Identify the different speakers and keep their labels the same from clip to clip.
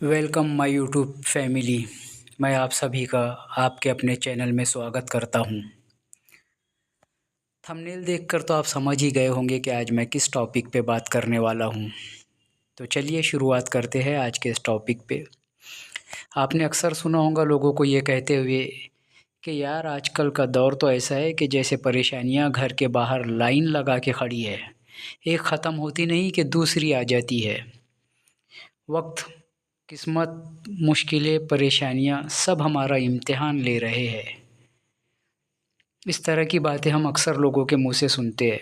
Speaker 1: Welcome my YouTube family. मैं आप सभी का आपके अपने चैनल में स्वागत करता हूं। थंबनेल देखकर तो आप समझ ही गए होंगे कि आज मैं किस टॉपिक पे बात करने वाला हूं। तो चलिए शुरुआत करते हैं आज के इस टॉपिक पे। आपने अक्सर सुना होगा लोगों को ये कहते हुए कि यार आजकल का दौर तो ऐसा है कि जैसे परेशानियां घर के बाहर लाइन लगा के खड़ी है, एक ख़त्म होती नहीं कि दूसरी आ जाती है। वक्त, किस्मत, मुश्किलें, परेशानियां सब हमारा इम्तिहान ले रहे हैं। इस तरह की बातें हम अक्सर लोगों के मुंह से सुनते हैं।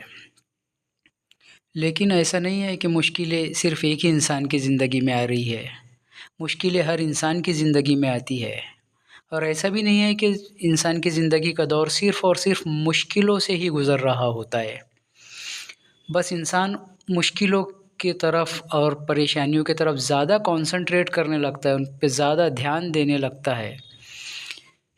Speaker 1: लेकिन ऐसा नहीं है कि मुश्किलें सिर्फ़ एक ही इंसान की ज़िंदगी में आ रही है। मुश्किलें हर इंसान की ज़िंदगी में आती है। और ऐसा भी नहीं है कि इंसान की ज़िंदगी का दौर सिर्फ़ और सिर्फ़ मुश्किलों से ही गुज़र रहा होता है। बस इंसान मुश्किलों की तरफ और परेशानियों की तरफ ज़्यादा कॉन्सन्ट्रेट करने लगता है, उन पे ज़्यादा ध्यान देने लगता है।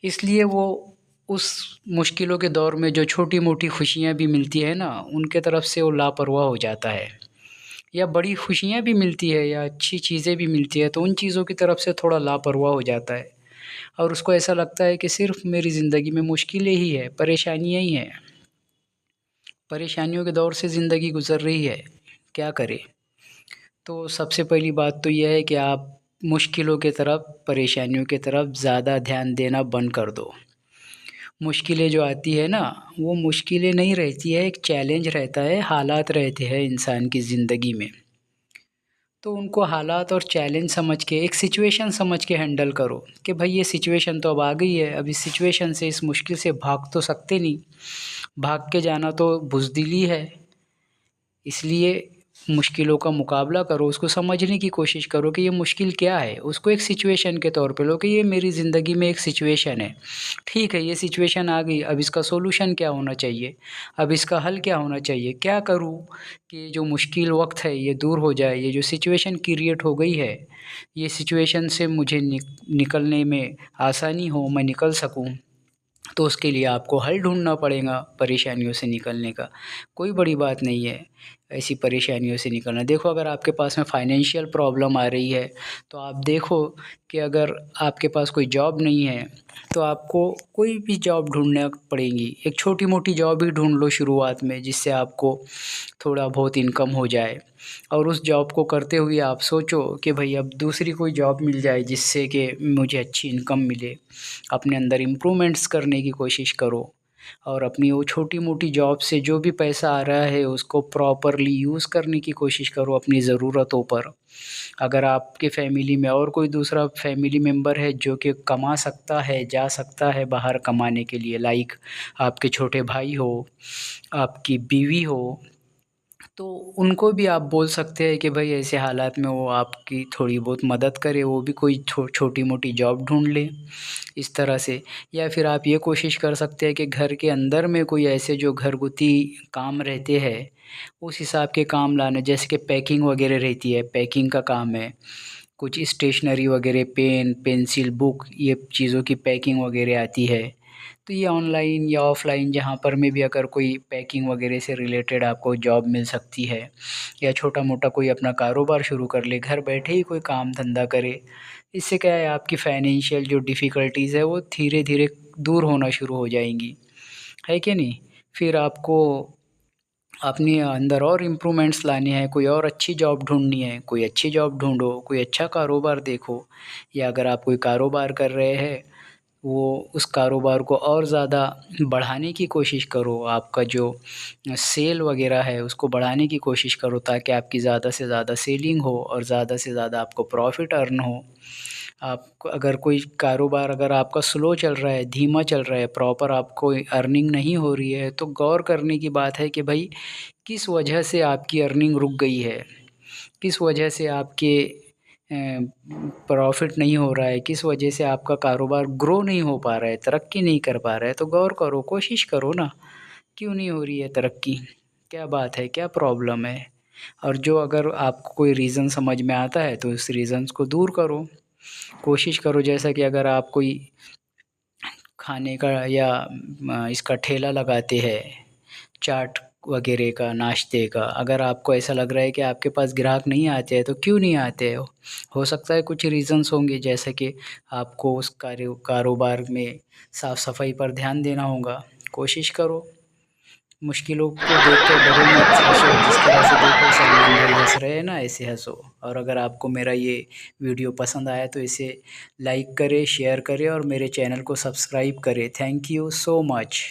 Speaker 1: इसलिए वो उस मुश्किलों के दौर में जो छोटी-मोटी खुशियाँ भी मिलती है ना, उनके तरफ से वो लापरवाह हो जाता है। या बड़ी खुशियाँ भी मिलती है या अच्छी चीज़ें भी मिलती है, तो उन चीज़ों की तरफ से थोड़ा लापरवाह हो जाता है। और उसको ऐसा लगता है कि सिर्फ़ मेरी ज़िंदगी में मुश्किलें ही है, परेशानियाँ ही हैं। परेशानियों के दौर से ज़िंदगी गुज़र रही है, क्या करें? तो सबसे पहली बात तो ये है कि आप मुश्किलों की तरफ, परेशानियों की तरफ ज़्यादा ध्यान देना बंद कर दो। मुश्किलें जो आती है ना, वो मुश्किलें नहीं रहती है, एक चैलेंज रहता है, हालात रहते हैं इंसान की ज़िंदगी में। तो उनको हालात और चैलेंज समझ के, एक सिचुएशन समझ के हैंडल करो कि भाई ये सिचुएशन तो अब आ गई है, अब इस सिचुएशन से, इस मुश्किल से भाग तो सकते नहीं। भाग के जाना तो बुज़दिली है। इसलिए मुश्किलों का मुकाबला करो, उसको समझने की कोशिश करो कि ये मुश्किल क्या है। उसको एक सिचुएशन के तौर पे लो कि ये मेरी ज़िंदगी में एक सिचुएशन है। ठीक है, ये सिचुएशन आ गई, अब इसका सॉल्यूशन क्या होना चाहिए? अब इसका हल क्या होना चाहिए? क्या करूँ कि जो मुश्किल वक़्त है ये दूर हो जाए, ये जो सिचुएशन क्रिएट हो गई है, ये सिचुएशन से मुझे निकलने में आसानी हो, मैं निकल सकूँ। तो उसके लिए आपको हल ढूँढना पड़ेगा परेशानियों से निकलने का। कोई बड़ी बात नहीं है, ऐसी परेशानियों से निकलना। देखो, अगर आपके पास में फ़ाइनेंशियल प्रॉब्लम आ रही है, तो आप देखो कि अगर आपके पास कोई जॉब नहीं है, तो आपको कोई भी जॉब ढूँढना पड़ेगी। एक छोटी-मोटी जॉब ही ढूँढ लो शुरुआत में, जिससे आपको थोड़ा बहुत इनकम हो जाए। और उस जॉब को करते हुए आप सोचो कि भई अब दूसरी कोई जॉब मिल जाए जिससे कि मुझे अच्छी इनकम मिले। अपने अंदर इम्प्रूवमेंट्स करने की कोशिश करो और अपनी वो छोटी-मोटी जॉब से जो भी पैसा आ रहा है उसको प्रॉपरली यूज़ करने की कोशिश करो अपनी ज़रूरतों पर। अगर आपके फैमिली में और कोई दूसरा फैमिली मेंबर है जो कि कमा सकता है, जा सकता है बाहर कमाने के लिए, लाइक आपके छोटे भाई हो, आपकी बीवी हो, तो उनको भी आप बोल सकते हैं कि भाई ऐसे हालात में वो आपकी थोड़ी बहुत मदद करे, वो भी कोई छोटी-मोटी जॉब ढूँढ ले, इस तरह से। या फिर आप ये कोशिश कर सकते हैं कि घर के अंदर में कोई ऐसे जो घरगुती काम रहते हैं, उस हिसाब के काम लाना, जैसे कि पैकिंग वगैरह रहती है, पैकिंग का काम है। कुछ स्टेशनरी वगैरह, पेन, पेंसिल, बुक, ये चीज़ों की पैकिंग वगैरह आती है। तो ये ऑनलाइन या ऑफ़लाइन जहाँ पर में भी अगर कोई पैकिंग वगैरह से रिलेटेड आपको जॉब मिल सकती है, या छोटा-मोटा कोई अपना कारोबार शुरू कर ले, घर बैठे ही कोई काम-धंधा करे। इससे क्या है, आपकी फ़ाइनेंशियल जो डिफ़िकल्टीज़ है वो धीरे-धीरे दूर होना शुरू हो जाएँगी, है कि नहीं? फिर आपको अपने अंदर और इम्प्रूवमेंट्स लाने हैं, कोई और अच्छी जॉब ढूँढनी है, कोई अच्छी जॉब ढूँढो, कोई अच्छा कारोबार देखो। या अगर आप कोई कारोबार कर रहे हैं, वो उस कारोबार को और ज़्यादा बढ़ाने की कोशिश करो। आपका जो सेल वग़ैरह है उसको बढ़ाने की कोशिश करो, ताकि आपकी ज़्यादा से ज़्यादा सेलिंग हो और ज़्यादा से ज़्यादा आपको प्रॉफ़िट अर्न हो। आप अगर कोई कारोबार अगर आपका स्लो चल रहा है, धीमा चल रहा है, प्रॉपर आपको अर्निंग नहीं हो रही है, तो गौर करने की बात है कि भई किस वजह से आपकी अर्निंग रुक गई है? किस वजह से आपके प्रॉफ़िट नहीं हो रहा है? किस वजह से आपका कारोबार ग्रो नहीं हो पा रहा है, तरक्की नहीं कर पा रहा है? तो गौर करो, कोशिश करो ना, क्यों नहीं हो रही है तरक्की? क्या बात है, क्या प्रॉब्लम है? और जो अगर आपको कोई रीज़न समझ में आता है, तो उस रीज़न्स को दूर करो। कोशिश करो, जैसा कि अगर आप कोई खाने का या इसका ठेला लगाते हैं, चाट वगैरह का, नाश्ते का। अगर आपको ऐसा लग रहा है कि आपके पास ग्राहक नहीं आते हैं तो क्यों नहीं आते हो सकता है कुछ रीज़न्स होंगे, जैसे कि आपको उस कारोबार में साफ़-सफ़ाई पर ध्यान देना होगा। कोशिश करो, मुश्किलों को देख कर डरो मत, हँसो, जिस तरह से देखो सलमान भाई हँस रहे हैं ना, ऐसे हँसो। और अगर आपको मेरा ये वीडियो पसंद आया तो इसे लाइक करें, शेयर करें और मेरे चैनल को सब्सक्राइब करें। Thank you so much.